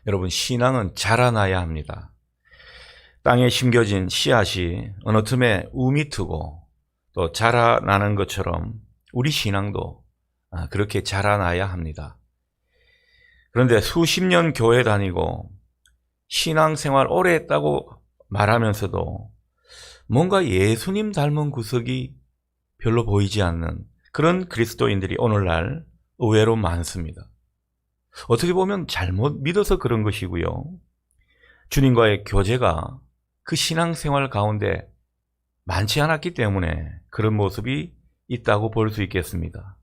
여러분, 신앙은 자라나야 합니다. 땅에 심겨진 씨앗이 어느 틈에 우미 트고 또 자라나는 것처럼 우리 신앙도 그렇게 자라나야 합니다. 그런데 수십 년 교회 다니고 신앙생활 오래 했다고 말하면서도 뭔가 예수님 닮은 구석이 별로 보이지 않는 그런 그리스도인들이 오늘날 의외로 많습니다. 어떻게 보면 잘못 믿어서 그런 것이고요. 주님과의 교제가 그 신앙생활 가운데 많지 않았기 때문에 그런 모습이 있다고 볼 수 있겠습니다.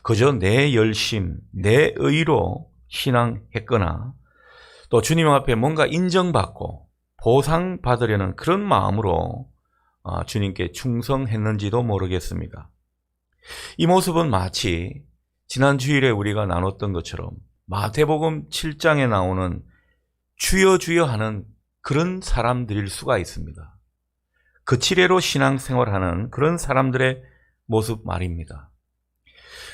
그저 내 열심, 내 의로 신앙했거나 또 주님 앞에 뭔가 인정받고 보상받으려는 그런 마음으로 주님께 충성했는지도 모르겠습니다. 이 모습은 마치 지난 주일에 우리가 나눴던 것처럼 마태복음 7장에 나오는 주여 주여 하는 그런 사람들일 수가 있습니다. 그 지례로 신앙생활하는 그런 사람들의 모습 말입니다.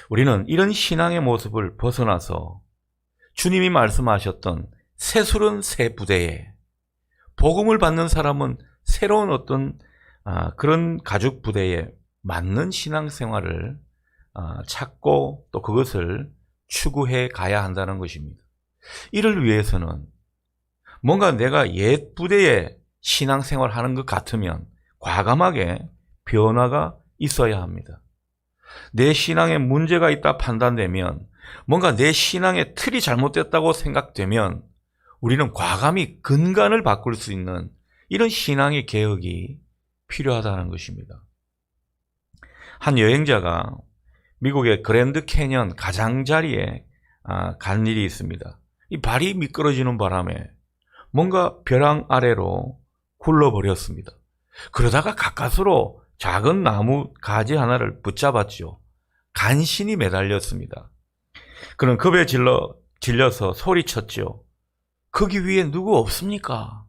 우리는 이런 신앙의 모습을 벗어나서 주님이 말씀하셨던 새술은 새 부대에, 복음을 받는 사람은 새로운 어떤 그런 가죽 부대에 맞는 신앙생활을 찾고 또 그것을 추구해 가야 한다는 것입니다. 이를 위해서는 뭔가 내가 옛 부대에 신앙생활하는 것 같으면 과감하게 변화가 있어야 합니다. 내 신앙에 문제가 있다 판단되면, 뭔가 내 신앙의 틀이 잘못됐다고 생각되면 우리는 과감히 근간을 바꿀 수 있는 이런 신앙의 개혁이 필요하다는 것입니다. 한 여행자가 미국의 그랜드 캐년 가장자리에 간 일이 있습니다. 이 발이 미끄러지는 바람에 뭔가 벼랑 아래로 굴러버렸습니다. 그러다가 가까스로 작은 나무 가지 하나를 붙잡았죠. 간신히 매달렸습니다. 그는 겁에 질려서 소리쳤죠. 거기 위에 누구 없습니까?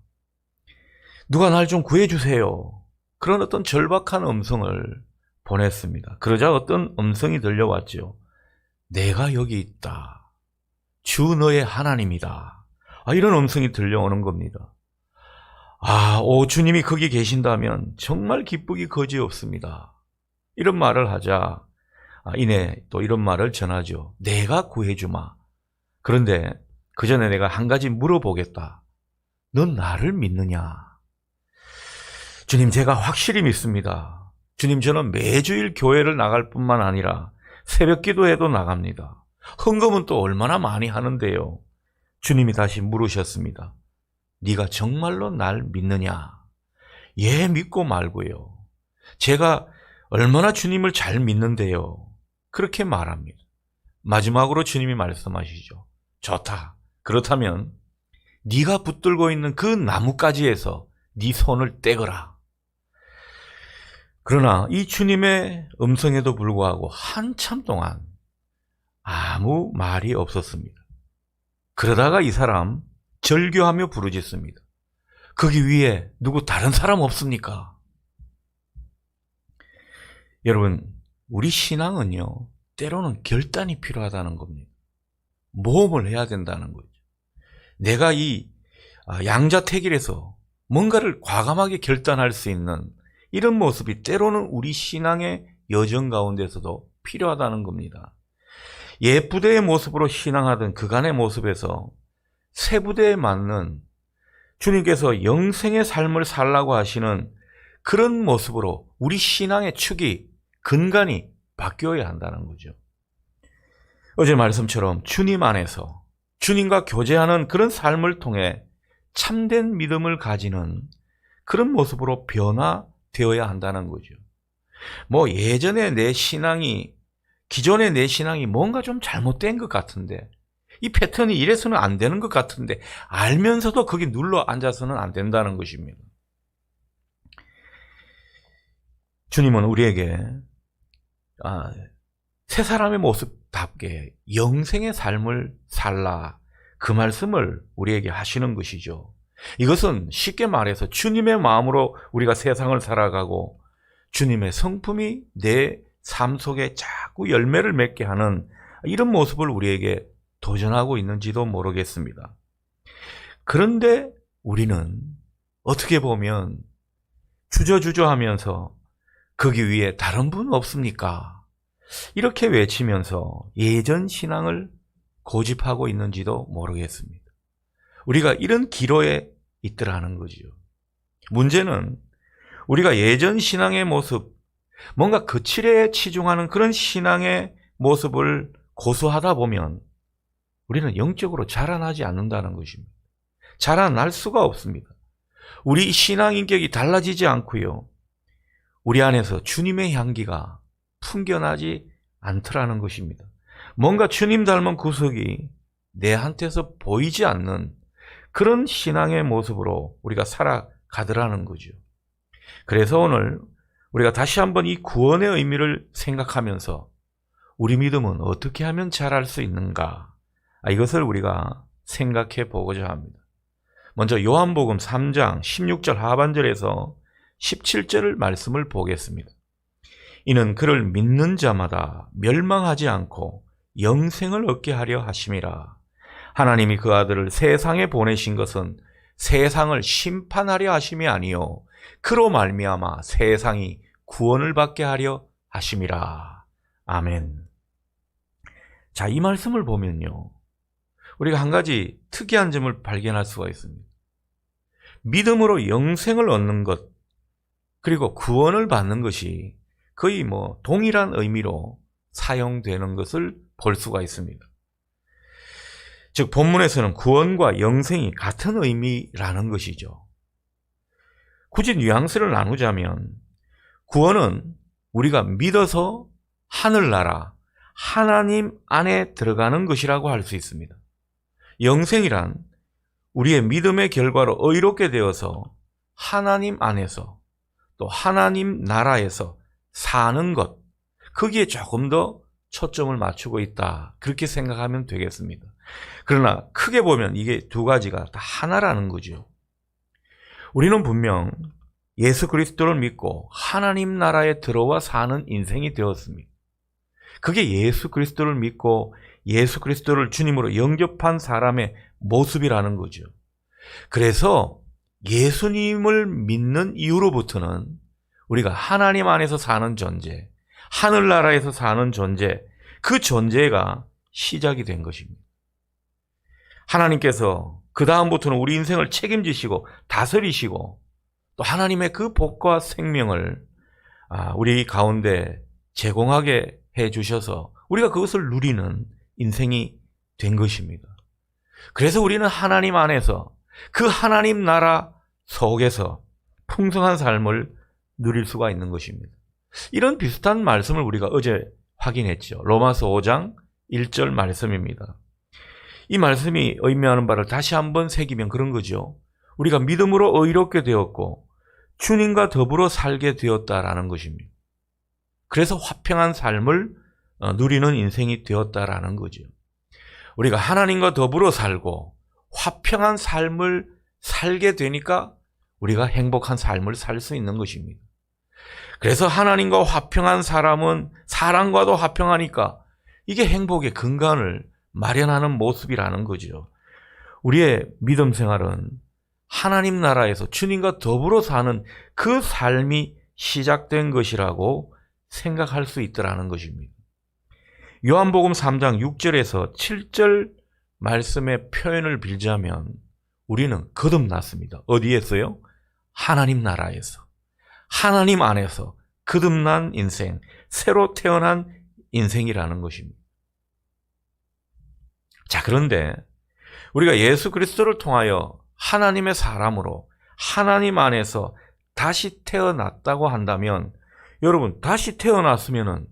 누가 날 좀 구해주세요. 그런 어떤 절박한 음성을 보냈습니다. 그러자 어떤 음성이 들려왔죠. 내가 여기 있다. 주 너의 하나님이다. 이런 음성이 들려오는 겁니다. 오 주님이 거기 계신다면 정말 기쁘기 거지없습니다. 이런 말을 하자 이내 또 이런 말을 전하죠. 내가 구해주마. 그런데 그 전에 내가 한 가지 물어보겠다. 넌 나를 믿느냐? 주님, 제가 확실히 믿습니다. 주님, 저는 매주일 교회를 나갈 뿐만 아니라 새벽 기도에도 나갑니다. 헌금은 또 얼마나 많이 하는데요. 주님이 다시 물으셨습니다. 네가 정말로 날 믿느냐? 예, 믿고 말고요. 제가 얼마나 주님을 잘 믿는데요. 그렇게 말합니다. 마지막으로 주님이 말씀하시죠. 좋다. 그렇다면 네가 붙들고 있는 그 나뭇가지에서 네 손을 떼거라. 그러나 이 주님의 음성에도 불구하고 한참 동안 아무 말이 없었습니다. 그러다가 이 사람 절규하며 부르짖습니다. 거기 위에 누구 다른 사람 없습니까? 여러분, 우리 신앙은요, 때로는 결단이 필요하다는 겁니다. 모험을 해야 된다는 거죠. 내가 이 양자택일에서 뭔가를 과감하게 결단할 수 있는 이런 모습이 때로는 우리 신앙의 여정 가운데서도 필요하다는 겁니다. 옛 부대의 모습으로 신앙하던 그간의 모습에서 새 부대에 맞는 주님께서 영생의 삶을 살라고 하시는 그런 모습으로 우리 신앙의 축이, 근간이 바뀌어야 한다는 거죠. 어제 말씀처럼 주님 안에서 주님과 교제하는 그런 삶을 통해 참된 믿음을 가지는 그런 모습으로 변화되어야 한다는 거죠. 예전에 내 신앙이, 기존의 내 신앙이 뭔가 좀 잘못된 것 같은데, 이 패턴이 이래서는 안 되는 것 같은데 알면서도 거기 눌러 앉아서는 안 된다는 것입니다. 주님은 우리에게 새 사람의 모습답게 영생의 삶을 살라, 그 말씀을 우리에게 하시는 것이죠. 이것은 쉽게 말해서 주님의 마음으로 우리가 세상을 살아가고 주님의 성품이 내 삶 속에 자꾸 열매를 맺게 하는 이런 모습을 우리에게 도전하고 있는지도 모르겠습니다. 그런데 우리는 어떻게 보면 주저주저하면서 거기 위에 다른 분 없습니까? 이렇게 외치면서 예전 신앙을 고집하고 있는지도 모르겠습니다. 우리가 이런 기로에 있더라는 거죠. 문제는 우리가 예전 신앙의 모습, 뭔가 거칠에 치중하는 그런 신앙의 모습을 고수하다 보면 우리는 영적으로 자라나지 않는다는 것입니다. 자라날 수가 없습니다. 우리 신앙 인격이 달라지지 않고요. 우리 안에서 주님의 향기가 풍겨나지 않더라는 것입니다. 뭔가 주님 닮은 구석이 내한테서 보이지 않는 그런 신앙의 모습으로 우리가 살아가더라는 거죠. 그래서 오늘 우리가 다시 한번 이 구원의 의미를 생각하면서 우리 믿음은 어떻게 하면 자랄 수 있는가? 이것을 우리가 생각해 보고자 합니다. 먼저 요한복음 3장 16절 하반절에서 17절 말씀을 보겠습니다. 이는 그를 믿는 자마다 멸망하지 않고 영생을 얻게 하려 하심이라. 하나님이 그 아들을 세상에 보내신 것은 세상을 심판하려 하심이 아니요 그로 말미암아 세상이 구원을 받게 하려 하심이라. 아멘. 자, 이 말씀을 보면요, 우리가 한 가지 특이한 점을 발견할 수가 있습니다. 믿음으로 영생을 얻는 것, 그리고 구원을 받는 것이 거의 동일한 의미로 사용되는 것을 볼 수가 있습니다. 즉, 본문에서는 구원과 영생이 같은 의미라는 것이죠. 굳이 뉘앙스를 나누자면 구원은 우리가 믿어서 하늘나라, 하나님 안에 들어가는 것이라고 할 수 있습니다. 영생이란 우리의 믿음의 결과로 의롭게 되어서 하나님 안에서 또 하나님 나라에서 사는 것, 거기에 조금 더 초점을 맞추고 있다, 그렇게 생각하면 되겠습니다. 그러나 크게 보면 이게 두 가지가 다 하나라는 거죠. 우리는 분명 예수 그리스도를 믿고 하나님 나라에 들어와 사는 인생이 되었습니다. 그게 예수 그리스도를 믿고 예수 그리스도를 주님으로 영접한 사람의 모습이라는 거죠. 그래서 예수님을 믿는 이후로부터는 우리가 하나님 안에서 사는 존재, 하늘나라에서 사는 존재, 그 존재가 시작이 된 것입니다. 하나님께서 그 다음부터는 우리 인생을 책임지시고 다스리시고 또 하나님의 그 복과 생명을 우리 가운데 제공하게 해주셔서 우리가 그것을 누리는 인생이 된 것입니다. 그래서 우리는 하나님 안에서 그 하나님 나라 속에서 풍성한 삶을 누릴 수가 있는 것입니다. 이런 비슷한 말씀을 우리가 어제 확인했죠. 로마서 5장 1절 말씀입니다. 이 말씀이 의미하는 바를 다시 한번 새기면 그런 거죠. 우리가 믿음으로 의롭게 되었고 주님과 더불어 살게 되었다라는 것입니다. 그래서 화평한 삶을 누리는 인생이 되었다라는 거죠. 우리가 하나님과 더불어 살고 화평한 삶을 살게 되니까 우리가 행복한 삶을 살 수 있는 것입니다. 그래서 하나님과 화평한 사람은 사람과도 화평하니까 이게 행복의 근간을 마련하는 모습이라는 거죠. 우리의 믿음 생활은 하나님 나라에서 주님과 더불어 사는 그 삶이 시작된 것이라고 생각할 수 있더라는 것입니다. 요한복음 3장 6절에서 7절 말씀의 표현을 빌자면 우리는 거듭났습니다. 어디에서요? 하나님 나라에서. 하나님 안에서 거듭난 인생, 새로 태어난 인생이라는 것입니다. 자, 그런데 우리가 예수 그리스도를 통하여 하나님의 사람으로 하나님 안에서 다시 태어났다고 한다면 여러분, 다시 태어났으면은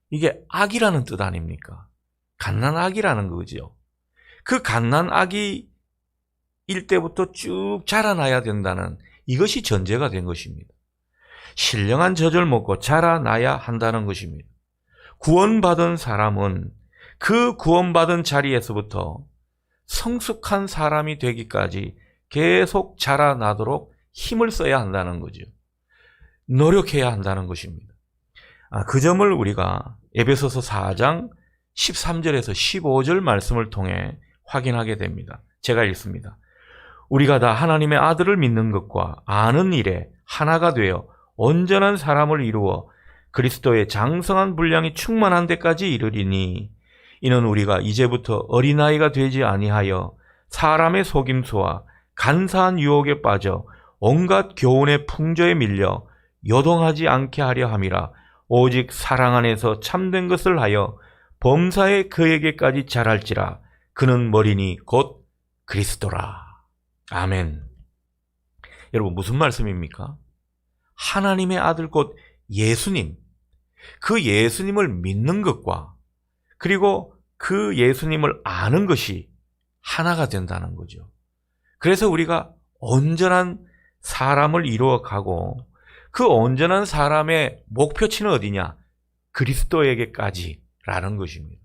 이게 악이라는 뜻 아닙니까? 갓난아기라는 거죠. 그 갓난아기일 때부터 쭉 자라나야 된다는 이것이 전제가 된 것입니다. 신령한 젖을 먹고 자라나야 한다는 것입니다. 구원받은 사람은 그 구원받은 자리에서부터 성숙한 사람이 되기까지 계속 자라나도록 힘을 써야 한다는 거죠. 노력해야 한다는 것입니다. 그 점을 우리가 에베소서 4장 13절에서 15절 말씀을 통해 확인하게 됩니다. 제가 읽습니다. 우리가 다 하나님의 아들을 믿는 것과 아는 일에 하나가 되어 온전한 사람을 이루어 그리스도의 장성한 분량이 충만한 데까지 이르리니 이는 우리가 이제부터 어린아이가 되지 아니하여 사람의 속임수와 간사한 유혹에 빠져 온갖 교훈의 풍조에 밀려 요동하지 않게 하려 함이라. 오직 사랑 안에서 참된 것을 하여 범사에 그에게까지 자랄지라. 그는 머리니 곧 그리스도라. 아멘. 여러분, 무슨 말씀입니까? 하나님의 아들 곧 예수님, 그 예수님을 믿는 것과 그리고 그 예수님을 아는 것이 하나가 된다는 거죠. 그래서 우리가 온전한 사람을 이루어가고 그 온전한 사람의 목표치는 어디냐? 그리스도에게까지라는 것입니다.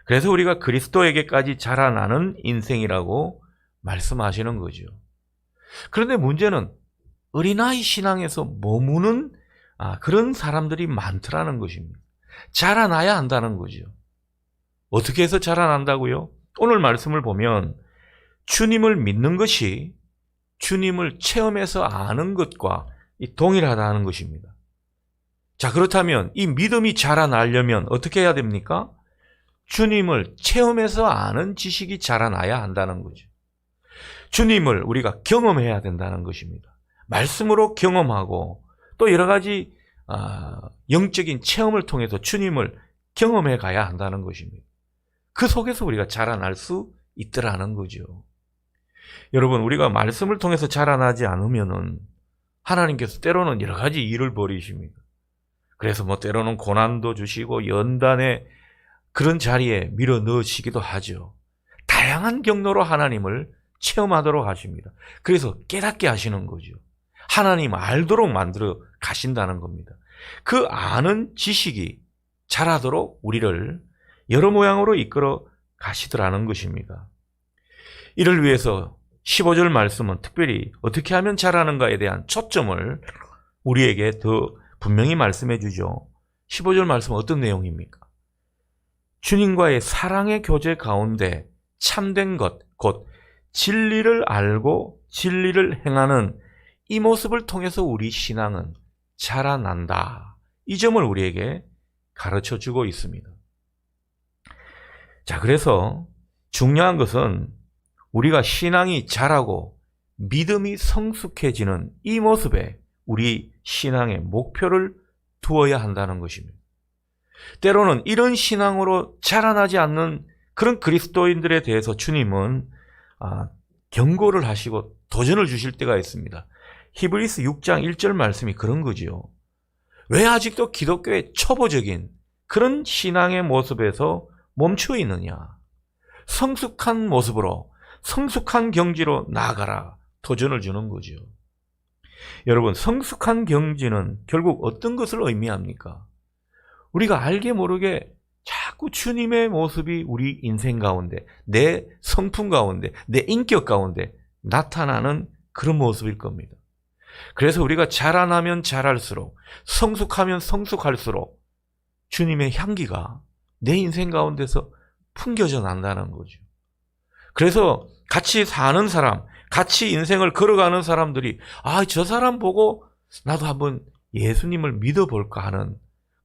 그래서 우리가 그리스도에게까지 자라나는 인생이라고 말씀하시는 거죠. 그런데 문제는 어린아이 신앙에서 머무는 그런 사람들이 많더라는 것입니다. 자라나야 한다는 거죠. 어떻게 해서 자라난다고요? 오늘 말씀을 보면 주님을 믿는 것이 주님을 체험해서 아는 것과 동일하다는 것입니다. 자, 그렇다면 이 믿음이 자라나려면 어떻게 해야 됩니까? 주님을 체험해서 아는 지식이 자라나야 한다는 거죠. 주님을 우리가 경험해야 된다는 것입니다. 말씀으로 경험하고 또 여러 가지 영적인 체험을 통해서 주님을 경험해 가야 한다는 것입니다. 그 속에서 우리가 자라날 수 있더라는 거죠. 여러분, 우리가 말씀을 통해서 자라나지 않으면은 하나님께서 때로는 여러 가지 일을 벌이십니다. 그래서 때로는 고난도 주시고 연단의 그런 자리에 밀어 넣으시기도 하죠. 다양한 경로로 하나님을 체험하도록 하십니다. 그래서 깨닫게 하시는 거죠. 하나님 알도록 만들어 가신다는 겁니다. 그 아는 지식이 자라도록 우리를 여러 모양으로 이끌어 가시더라는 것입니다. 이를 위해서 15절 말씀은 특별히 어떻게 하면 자라는가에 대한 초점을 우리에게 더 분명히 말씀해 주죠. 15절 말씀은 어떤 내용입니까? 주님과의 사랑의 교제 가운데 참된 것, 곧 진리를 알고 진리를 행하는 이 모습을 통해서 우리 신앙은 자라난다. 이 점을 우리에게 가르쳐 주고 있습니다. 자, 그래서 중요한 것은 우리가 신앙이 자라고 믿음이 성숙해지는 이 모습에 우리 신앙의 목표를 두어야 한다는 것입니다. 때로는 이런 신앙으로 자라나지 않는 그런 그리스도인들에 대해서 주님은 경고를 하시고 도전을 주실 때가 있습니다. 히브리서 6장 1절 말씀이 그런 거지요. 왜 아직도 기독교의 초보적인 그런 신앙의 모습에서 멈춰 있느냐? 성숙한 모습으로, 성숙한 경지로 나아가라. 도전을 주는 거죠. 여러분, 성숙한 경지는 결국 어떤 것을 의미합니까? 우리가 알게 모르게 자꾸 주님의 모습이 우리 인생 가운데, 내 성품 가운데, 내 인격 가운데 나타나는 그런 모습일 겁니다. 그래서 우리가 자라나면 자랄수록, 성숙하면 성숙할수록 주님의 향기가 내 인생 가운데서 풍겨져 난다는 거죠. 그래서 같이 사는 사람, 같이 인생을 걸어가는 사람들이 저 사람 보고 나도 한번 예수님을 믿어볼까 하는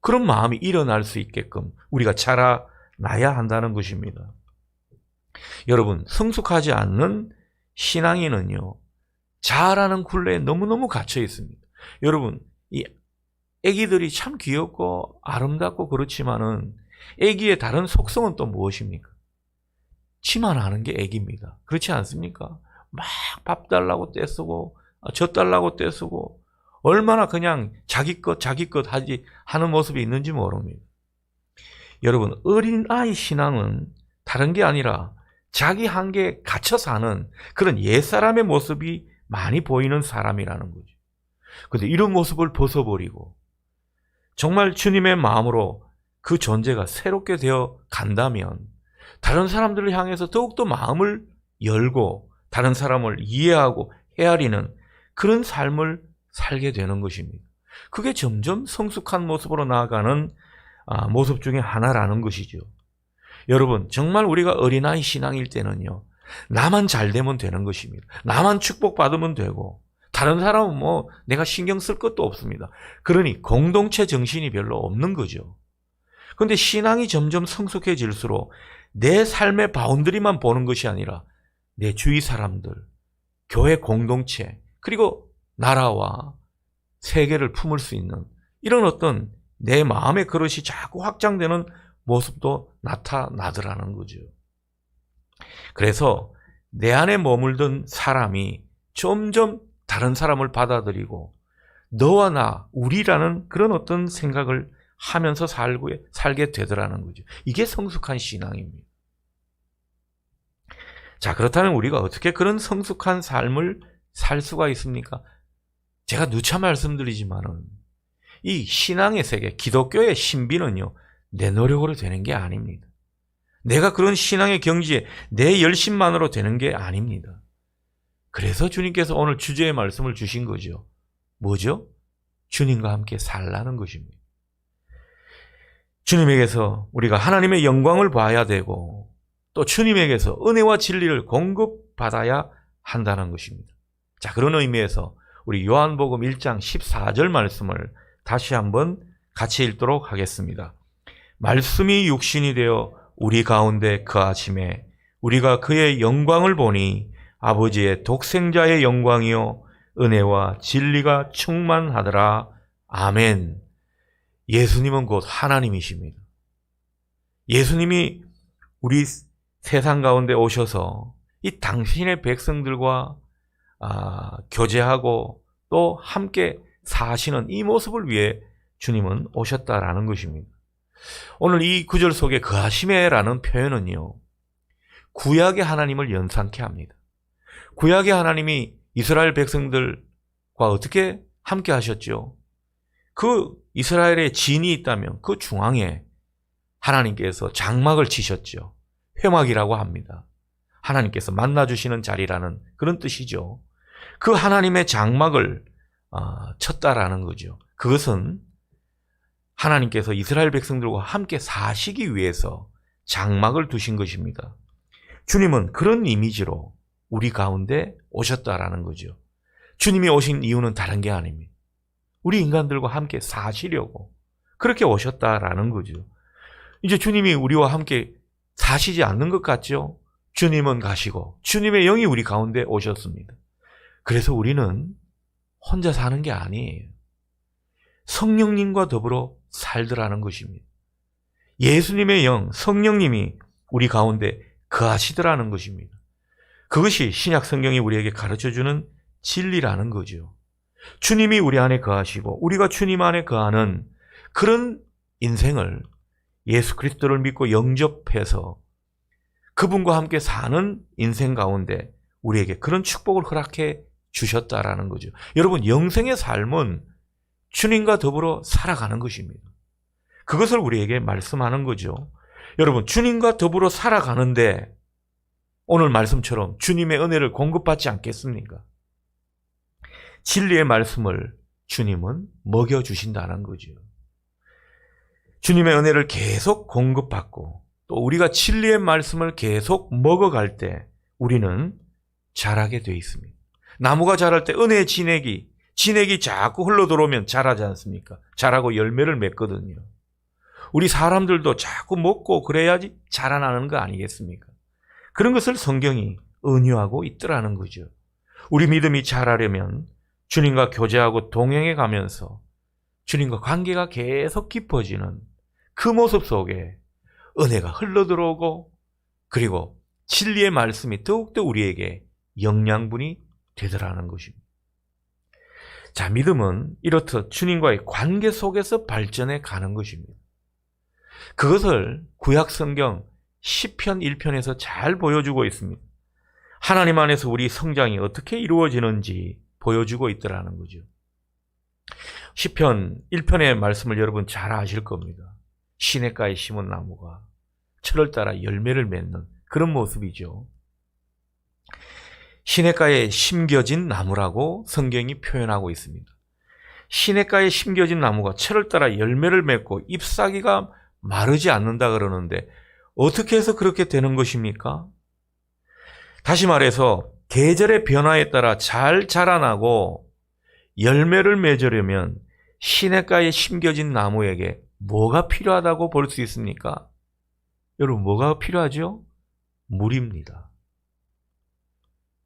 그런 마음이 일어날 수 있게끔 우리가 자라나야 한다는 것입니다. 여러분, 성숙하지 않는 신앙인은요, 자라는 굴레에 너무너무 갇혀 있습니다. 여러분, 이 아기들이 참 귀엽고 아름답고 그렇지만은 아기의 다른 속성은 또 무엇입니까? 치만 하는 게 아기입니다. 그렇지 않습니까? 막 밥 달라고 떼쓰고 젖 달라고 떼쓰고 얼마나 그냥 자기 것 하는 모습이 있는지 모릅니다. 여러분, 어린아이 신앙은 다른 게 아니라 자기 한계에 갇혀 사는 그런 옛사람의 모습이 많이 보이는 사람이라는 거죠. 그런데 이런 모습을 벗어버리고 정말 주님의 마음으로 그 존재가 새롭게 되어 간다면 다른 사람들을 향해서 더욱더 마음을 열고 다른 사람을 이해하고 헤아리는 그런 삶을 살게 되는 것입니다. 그게 점점 성숙한 모습으로 나아가는 모습 중에 하나라는 것이죠. 여러분, 정말 우리가 어린아이 신앙일 때는요, 나만 잘 되면 되는 것입니다. 나만 축복받으면 되고 다른 사람은 뭐 내가 신경 쓸 것도 없습니다. 그러니 공동체 정신이 별로 없는 거죠. 그런데 신앙이 점점 성숙해질수록 내 삶의 바운더리만 보는 것이 아니라 내 주위 사람들, 교회 공동체, 그리고 나라와 세계를 품을 수 있는 이런 어떤 내 마음의 그릇이 자꾸 확장되는 모습도 나타나더라는 거죠. 그래서 내 안에 머물던 사람이 점점 다른 사람을 받아들이고 너와 나, 우리라는 그런 어떤 생각을 하면서 살게 되더라는 거죠. 이게 성숙한 신앙입니다. 자, 그렇다면 우리가 어떻게 그런 성숙한 삶을 살 수가 있습니까? 제가 누차 말씀드리지만은 이 신앙의 세계, 기독교의 신비는요, 내 노력으로 되는 게 아닙니다. 내가 그런 신앙의 경지에 내 열심만으로 되는 게 아닙니다. 그래서 주님께서 오늘 주제의 말씀을 주신 거죠. 뭐죠? 주님과 함께 살라는 것입니다. 주님에게서 우리가 하나님의 영광을 봐야 되고 또 주님에게서 은혜와 진리를 공급받아야 한다는 것입니다. 자, 그런 의미에서 우리 요한복음 1장 14절 말씀을 다시 한번 같이 읽도록 하겠습니다. 말씀이 육신이 되어 우리 가운데 거하심에 우리가 그의 영광을 보니 아버지의 독생자의 영광이요 은혜와 진리가 충만하더라. 아멘. 예수님은 곧 하나님이십니다. 예수님이 우리 세상 가운데 오셔서 이 당신의 백성들과 교제하고 또 함께 사시는 이 모습을 위해 주님은 오셨다라는 것입니다. 오늘 이 구절 속에 거하심에라는 표현은요, 구약의 하나님을 연상케 합니다. 구약의 하나님이 이스라엘 백성들과 어떻게 함께 하셨죠? 그 이스라엘의 진이 있다면 그 중앙에 하나님께서 장막을 치셨죠. 회막이라고 합니다. 하나님께서 만나주시는 자리라는 그런 뜻이죠. 그 하나님의 장막을 쳤다라는 거죠. 그것은 하나님께서 이스라엘 백성들과 함께 사시기 위해서 장막을 두신 것입니다. 주님은 그런 이미지로 우리 가운데 오셨다라는 거죠. 주님이 오신 이유는 다른 게 아닙니다. 우리 인간들과 함께 사시려고 그렇게 오셨다라는 거죠. 이제 주님이 우리와 함께 사시지 않는 것 같죠? 주님은 가시고 주님의 영이 우리 가운데 오셨습니다. 그래서 우리는 혼자 사는 게 아니에요. 성령님과 더불어 살더라는 것입니다. 예수님의 영, 성령님이 우리 가운데 거하시더라는 것입니다. 그것이 신약 성경이 우리에게 가르쳐주는 진리라는 거죠. 주님이 우리 안에 거하시고 우리가 주님 안에 거하는 그런 인생을 예수 그리스도를 믿고 영접해서 그분과 함께 사는 인생 가운데 우리에게 그런 축복을 허락해 주셨다라는 거죠. 여러분, 영생의 삶은 주님과 더불어 살아가는 것입니다. 그것을 우리에게 말씀하는 거죠. 여러분, 주님과 더불어 살아가는데 오늘 말씀처럼 주님의 은혜를 공급받지 않겠습니까? 진리의 말씀을 주님은 먹여주신다는 거죠. 주님의 은혜를 계속 공급받고 또 우리가 진리의 말씀을 계속 먹어갈 때 우리는 자라게 돼 있습니다. 나무가 자랄 때 은혜의 진액이 자꾸 흘러들어오면 자라지 않습니까? 자라고 열매를 맺거든요. 우리 사람들도 자꾸 먹고 그래야지 자라나는 거 아니겠습니까? 그런 것을 성경이 은유하고 있더라는 거죠. 우리 믿음이 자라려면 주님과 교제하고 동행해 가면서 주님과 관계가 계속 깊어지는 그 모습 속에 은혜가 흘러들어오고 그리고 진리의 말씀이 더욱더 우리에게 영양분이 되더라는 것입니다. 자, 믿음은 이렇듯 주님과의 관계 속에서 발전해 가는 것입니다. 그것을 구약 성경 시편 1편에서 잘 보여주고 있습니다. 하나님 안에서 우리 성장이 어떻게 이루어지는지 보여주고 있더라는 거죠. 시편 1편의 말씀을 여러분 잘 아실 겁니다. 시냇가에 심은 나무가 철을 따라 열매를 맺는 그런 모습이죠. 시냇가에 심겨진 나무라고 성경이 표현하고 있습니다. 시냇가에 심겨진 나무가 철을 따라 열매를 맺고 잎사귀가 마르지 않는다 그러는데 어떻게 해서 그렇게 되는 것입니까? 다시 말해서 계절의 변화에 따라 잘 자라나고 열매를 맺으려면 시냇가에 심겨진 나무에게 뭐가 필요하다고 볼 수 있습니까? 여러분, 뭐가 필요하죠? 물입니다.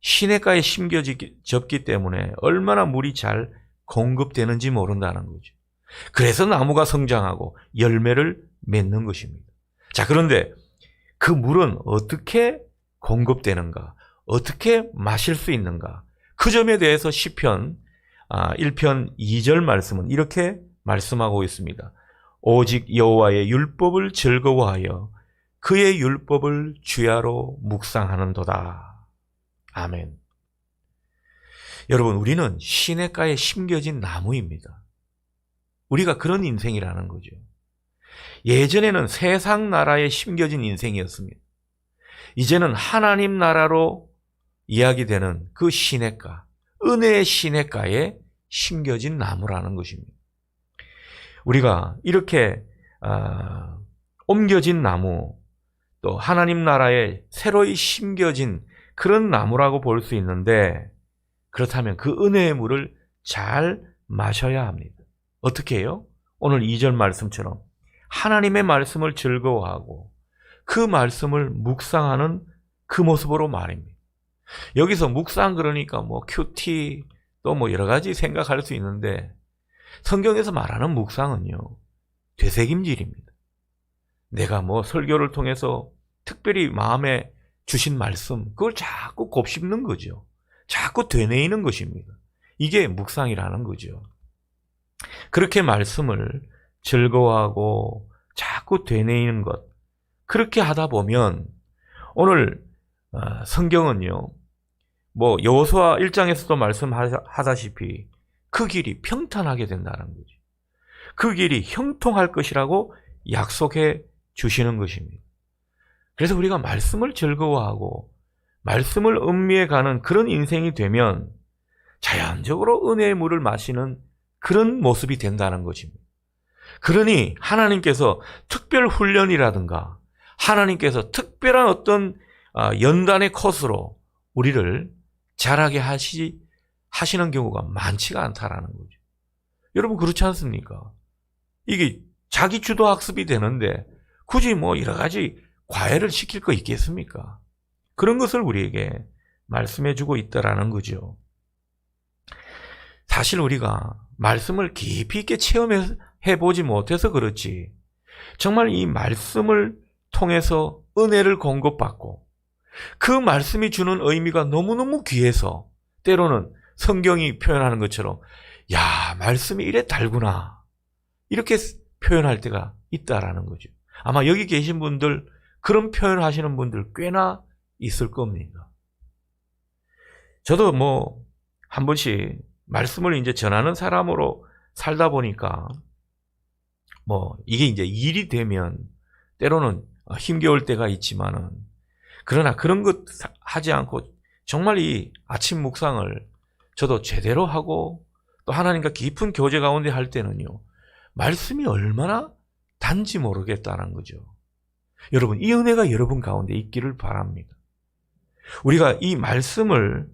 시냇가에 심겨졌기 때문에 얼마나 물이 잘 공급되는지 모른다는 거죠. 그래서 나무가 성장하고 열매를 맺는 것입니다. 자, 그런데 그 물은 어떻게 공급되는가? 어떻게 마실 수 있는가? 그 점에 대해서 시편 1편 2절 말씀은 이렇게 말씀하고 있습니다. 오직 여호와의 율법을 즐거워하여 그의 율법을 주야로 묵상하는도다. 아멘. 여러분, 우리는 시냇가에 심겨진 나무입니다. 우리가 그런 인생이라는 거죠. 예전에는 세상 나라에 심겨진 인생이었습니다. 이제는 하나님 나라로 이야기되는 그 시냇가, 은혜의 시냇가에 심겨진 나무라는 것입니다. 우리가 이렇게 옮겨진 나무, 또 하나님 나라에 새로이 심겨진 그런 나무라고 볼 수 있는데, 그렇다면 그 은혜의 물을 잘 마셔야 합니다. 어떻게 해요? 오늘 2절 말씀처럼 하나님의 말씀을 즐거워하고 그 말씀을 묵상하는 그 모습으로 말입니다. 여기서 묵상 그러니까 뭐 큐티 또 뭐 여러 가지 생각할 수 있는데, 성경에서 말하는 묵상은요, 되새김질입니다. 내가 뭐 설교를 통해서 특별히 마음에 주신 말씀, 그걸 자꾸 곱씹는 거죠. 자꾸 되뇌이는 것입니다. 이게 묵상이라는 거죠. 그렇게 말씀을 즐거워하고 자꾸 되뇌이는 것, 그렇게 하다 보면 오늘 성경은요, 뭐 여호수아 1장에서도 말씀하다시피 그 길이 평탄하게 된다는 거죠. 그 길이 형통할 것이라고 약속해 주시는 것입니다. 그래서 우리가 말씀을 즐거워하고 말씀을 음미해 가는 그런 인생이 되면 자연적으로 은혜의 물을 마시는 그런 모습이 된다는 것입니다. 그러니 하나님께서 특별 훈련이라든가 하나님께서 특별한 어떤 연단의 코스로 우리를 자라게 하시는 경우가 많지가 않다라는 거죠. 여러분, 그렇지 않습니까? 이게 자기 주도 학습이 되는데 굳이 뭐 여러 가지 과외를 시킬 거 있겠습니까? 그런 것을 우리에게 말씀해 주고 있다라는 거죠. 사실 우리가 말씀을 깊이 있게 체험해 보지 못해서 그렇지, 정말 이 말씀을 통해서 은혜를 공급받고 그 말씀이 주는 의미가 너무너무 귀해서 때로는 성경이 표현하는 것처럼 야, 말씀이 이래 달구나, 이렇게 표현할 때가 있다라는 거죠. 아마 여기 계신 분들, 그런 표현하시는 분들 꽤나 있을 겁니다. 저도 뭐 한 번씩 말씀을 이제 전하는 사람으로 살다 보니까 뭐 이게 이제 일이 되면 때로는 힘겨울 때가 있지만은, 그러나 그런 것 하지 않고 정말 이 아침 묵상을 저도 제대로 하고 또 하나님과 깊은 교제 가운데 할 때는요, 말씀이 얼마나 단지 모르겠다는 거죠. 여러분, 이 은혜가 여러분 가운데 있기를 바랍니다. 우리가 이 말씀을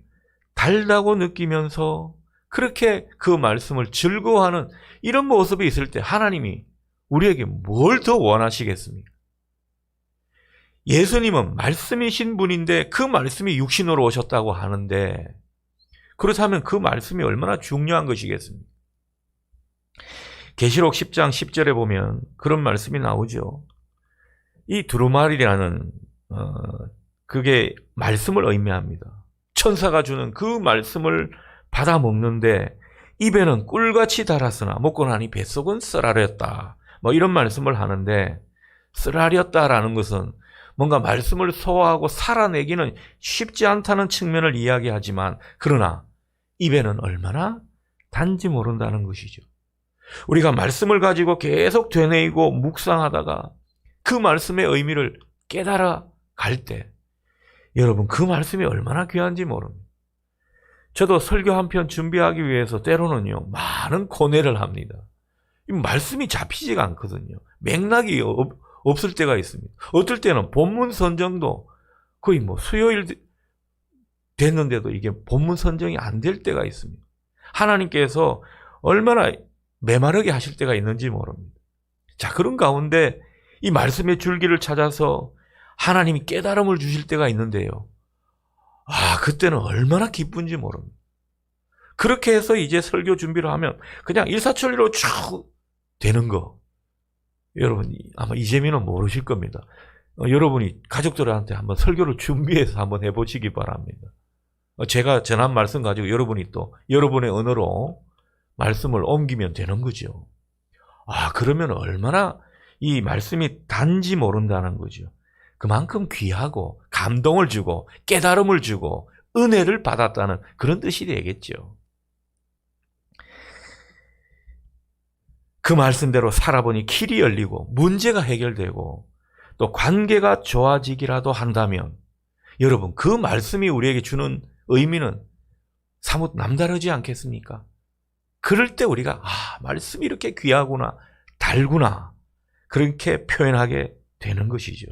달다고 느끼면서 그렇게 그 말씀을 즐거워하는 이런 모습이 있을 때 하나님이 우리에게 뭘 더 원하시겠습니까? 예수님은 말씀이신 분인데 그 말씀이 육신으로 오셨다고 하는데, 그렇다면 그 말씀이 얼마나 중요한 것이겠습니까? 계시록 10장 10절에 보면 그런 말씀이 나오죠. 이 두루마리라는 그게 말씀을 의미합니다. 천사가 주는 그 말씀을 받아 먹는데 입에는 꿀같이 달았으나 먹고 나니 뱃속은 쓰라렸다. 뭐 이런 말씀을 하는데, 쓰라렸다라는 것은 뭔가 말씀을 소화하고 살아내기는 쉽지 않다는 측면을 이야기하지만, 그러나 입에는 얼마나 단지 모른다는 것이죠. 우리가 말씀을 가지고 계속 되뇌이고 묵상하다가 그 말씀의 의미를 깨달아 갈 때, 여러분, 그 말씀이 얼마나 귀한지 모릅니다. 저도 설교 한 편 준비하기 위해서 때로는요, 많은 고뇌를 합니다. 이 말씀이 잡히지가 않거든요. 맥락이 없을 때가 있습니다. 어떨 때는 본문 선정도 거의 뭐 수요일 됐는데도 이게 본문 선정이 안 될 때가 있습니다. 하나님께서 얼마나 메마르게 하실 때가 있는지 모릅니다. 자, 그런 가운데 이 말씀의 줄기를 찾아서 하나님이 깨달음을 주실 때가 있는데요. 그때는 얼마나 기쁜지 모릅니다. 그렇게 해서 이제 설교 준비를 하면 그냥 일사천리로 쭉 되는 거. 여러분 아마 이재민은 모르실 겁니다. 여러분이 가족들한테 한번 설교를 준비해서 한번 해보시기 바랍니다. 제가 전한 말씀 가지고 여러분이 또 여러분의 언어로 말씀을 옮기면 되는 거죠. 그러면 얼마나 이 말씀이 단지 모른다는 거죠. 그만큼 귀하고 감동을 주고 깨달음을 주고 은혜를 받았다는 그런 뜻이 되겠죠. 그 말씀대로 살아보니 길이 열리고 문제가 해결되고 또 관계가 좋아지기라도 한다면 여러분 그 말씀이 우리에게 주는 의미는 사뭇 남다르지 않겠습니까? 그럴 때 우리가 말씀이 이렇게 귀하구나 달구나 그렇게 표현하게 되는 것이죠.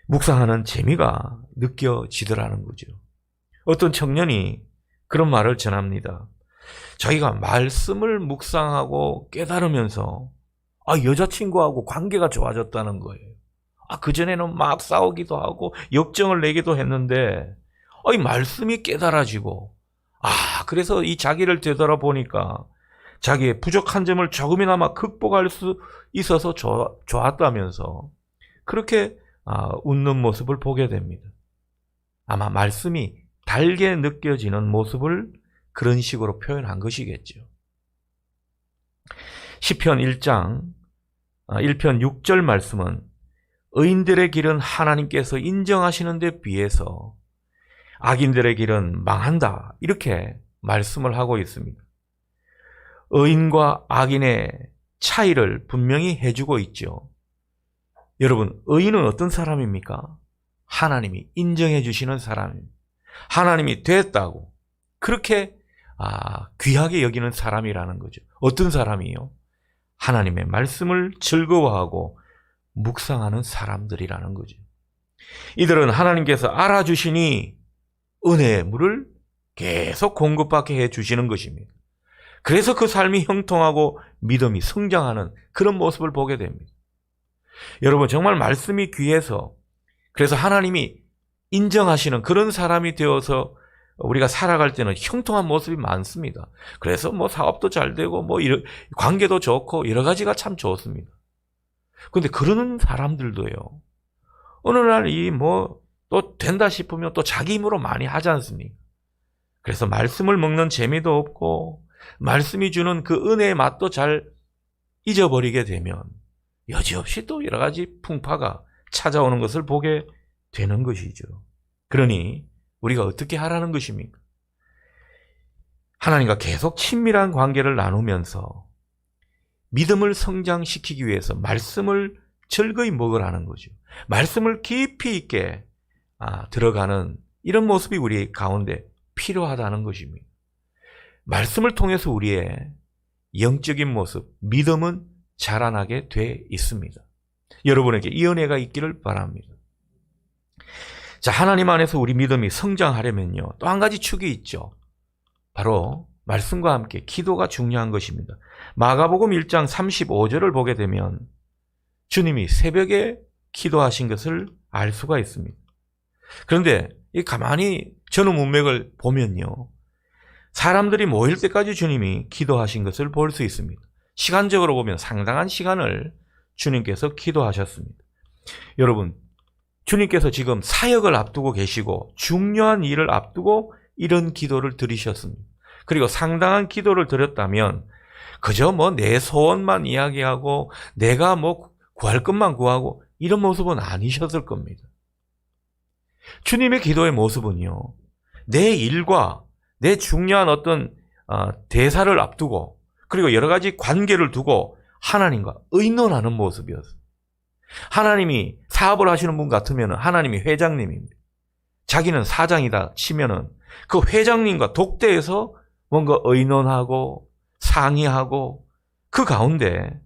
묵상하는 재미가 느껴지더라는 거죠. 어떤 청년이 그런 말을 전합니다. 자기가 말씀을 묵상하고 깨달으면서 여자친구하고 관계가 좋아졌다는 거예요. 그전에는 막 싸우기도 하고 역정을 내기도 했는데 이 말씀이 깨달아지고 그래서 이 자기를 되돌아보니까 자기의 부족한 점을 조금이나마 극복할 수 있어서 좋았다면서 그렇게 웃는 모습을 보게 됩니다. 아마 말씀이 달게 느껴지는 모습을 그런 식으로 표현한 것이겠죠. 시편 1장 1편 6절 말씀은 의인들의 길은 하나님께서 인정하시는 데 비해서 악인들의 길은 망한다 이렇게 말씀을 하고 있습니다. 의인과 악인의 차이를 분명히 해주고 있죠. 여러분 의인은 어떤 사람입니까? 하나님이 인정해 주시는 사람입니다. 하나님이 됐다고 그렇게 귀하게 여기는 사람이라는 거죠. 어떤 사람이요? 하나님의 말씀을 즐거워하고 묵상하는 사람들이라는 거죠. 이들은 하나님께서 알아주시니 은혜의 물을 계속 공급받게 해주시는 것입니다. 그래서 그 삶이 형통하고 믿음이 성장하는 그런 모습을 보게 됩니다. 여러분 정말 말씀이 귀해서 그래서 하나님이 인정하시는 그런 사람이 되어서 우리가 살아갈 때는 형통한 모습이 많습니다. 그래서 사업도 잘 되고 관계도 좋고 여러 가지가 참 좋습니다. 그런데 그러는 사람들도요. 어느 날 또 된다 싶으면 또 자기 힘으로 많이 하지 않습니까? 그래서 말씀을 먹는 재미도 없고 말씀이 주는 그 은혜의 맛도 잘 잊어버리게 되면 여지없이 또 여러 가지 풍파가 찾아오는 것을 보게 되는 것이죠. 그러니 우리가 어떻게 하라는 것입니까? 하나님과 계속 친밀한 관계를 나누면서 믿음을 성장시키기 위해서 말씀을 즐거이 먹으라는 거죠. 말씀을 깊이 있게 들어가는 이런 모습이 우리 가운데 필요하다는 것입니다. 말씀을 통해서 우리의 영적인 모습, 믿음은 자라나게 돼 있습니다. 여러분에게 이 은혜가 있기를 바랍니다. 자, 하나님 안에서 우리 믿음이 성장하려면요. 또 한 가지 축이 있죠. 바로 말씀과 함께 기도가 중요한 것입니다. 마가복음 1장 35절을 보게 되면 주님이 새벽에 기도하신 것을 알 수가 있습니다. 그런데 가만히 전후 문맥을 보면요. 사람들이 모일 때까지 주님이 기도하신 것을 볼 수 있습니다. 시간적으로 보면 상당한 시간을 주님께서 기도하셨습니다. 여러분, 주님께서 지금 사역을 앞두고 계시고 중요한 일을 앞두고 이런 기도를 드리셨습니다. 그리고 상당한 기도를 드렸다면 그저 내 소원만 이야기하고 내가 구할 것만 구하고 이런 모습은 아니셨을 겁니다. 주님의 기도의 모습은요. 내 일과 내 중요한 어떤 대사를 앞두고 그리고 여러 가지 관계를 두고 하나님과 의논하는 모습이었어요. 하나님이 사업을 하시는 분 같으면 하나님이 회장님입니다. 자기는 사장이다 치면은 그 회장님과 독대해서 뭔가 의논하고 상의하고 그 가운데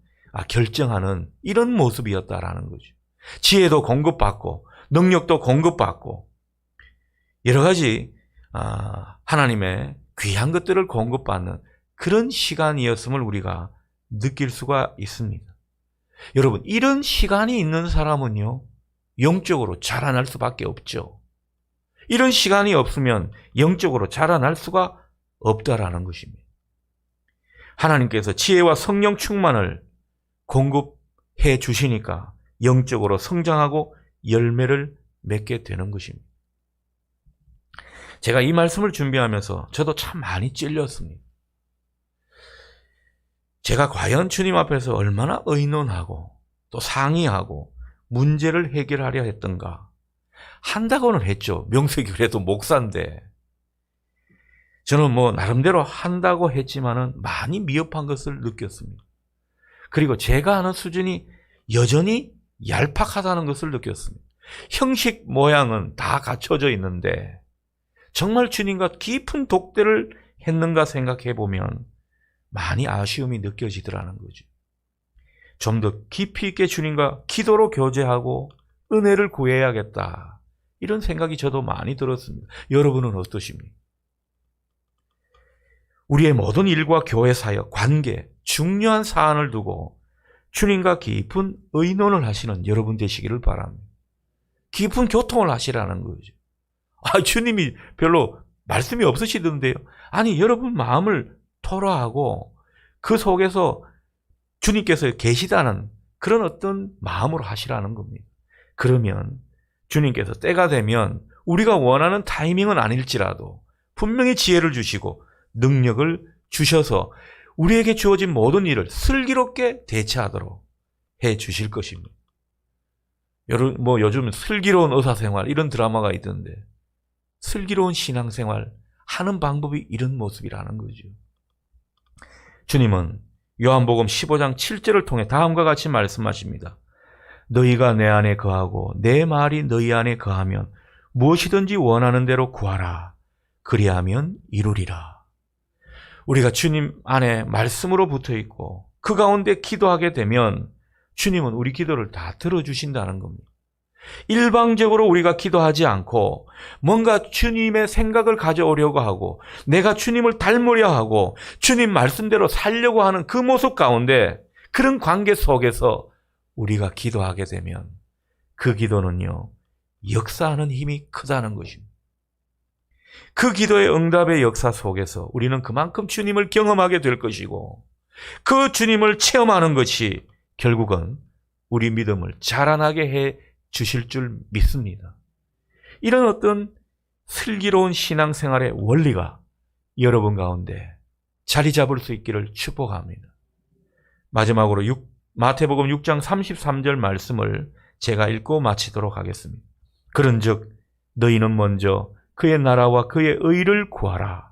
결정하는 이런 모습이었다라는 거죠. 지혜도 공급받고 능력도 공급받고 여러 가지 하나님의 귀한 것들을 공급받는 그런 시간이었음을 우리가 느낄 수가 있습니다. 여러분, 이런 시간이 있는 사람은요, 영적으로 자라날 수밖에 없죠. 이런 시간이 없으면 영적으로 자라날 수가 없다라는 것입니다. 하나님께서 지혜와 성령 충만을 공급해 주시니까 영적으로 성장하고 열매를 맺게 되는 것입니다. 제가 이 말씀을 준비하면서 저도 참 많이 찔렸습니다. 제가 과연 주님 앞에서 얼마나 의논하고 또 상의하고 문제를 해결하려 했던가. 한다고는 했죠. 명색이 그래도 목사인데. 저는 나름대로 한다고 했지만은 많이 미흡한 것을 느꼈습니다. 그리고 제가 하는 수준이 여전히 얄팍하다는 것을 느꼈습니다. 형식 모양은 다 갖춰져 있는데 정말 주님과 깊은 독대를 했는가 생각해 보면 많이 아쉬움이 느껴지더라는 거죠. 좀 더 깊이 있게 주님과 기도로 교제하고 은혜를 구해야겠다. 이런 생각이 저도 많이 들었습니다. 여러분은 어떠십니까? 우리의 모든 일과 교회 사역, 관계, 중요한 사안을 두고 주님과 깊은 의논을 하시는 여러분 되시기를 바랍니다. 깊은 교통을 하시라는 거죠. 주님이 별로 말씀이 없으시던데요. 아니, 여러분 마음을 토로하고 그 속에서 주님께서 계시다는 그런 어떤 마음으로 하시라는 겁니다. 그러면 주님께서 때가 되면 우리가 원하는 타이밍은 아닐지라도 분명히 지혜를 주시고 능력을 주셔서 우리에게 주어진 모든 일을 슬기롭게 대처하도록 해 주실 것입니다. 요즘 슬기로운 의사생활 이런 드라마가 있던데 슬기로운 신앙생활 하는 방법이 이런 모습이라는 거죠. 주님은 요한복음 15장 7절을 통해 다음과 같이 말씀하십니다. 너희가 내 안에 거하고 내 말이 너희 안에 거하면 무엇이든지 원하는 대로 구하라. 그리하면 이루리라. 우리가 주님 안에 말씀으로 붙어 있고 그 가운데 기도하게 되면 주님은 우리 기도를 다 들어주신다는 겁니다. 일방적으로 우리가 기도하지 않고 뭔가 주님의 생각을 가져오려고 하고 내가 주님을 닮으려 하고 주님 말씀대로 살려고 하는 그 모습 가운데 그런 관계 속에서 우리가 기도하게 되면 그 기도는요, 역사하는 힘이 크다는 것입니다. 그 기도의 응답의 역사 속에서 우리는 그만큼 주님을 경험하게 될 것이고 그 주님을 체험하는 것이 결국은 우리 믿음을 자라나게 해 주실 줄 믿습니다. 이런 어떤 슬기로운 신앙생활의 원리가 여러분 가운데 자리 잡을 수 있기를 축복합니다. 마지막으로 마태복음 6장 33절 말씀을 제가 읽고 마치도록 하겠습니다. 그런즉 너희는 먼저 그의 나라와 그의 의를 구하라.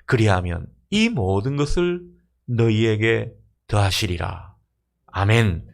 그리하면 이 모든 것을 너희에게 더하시리라. 아멘.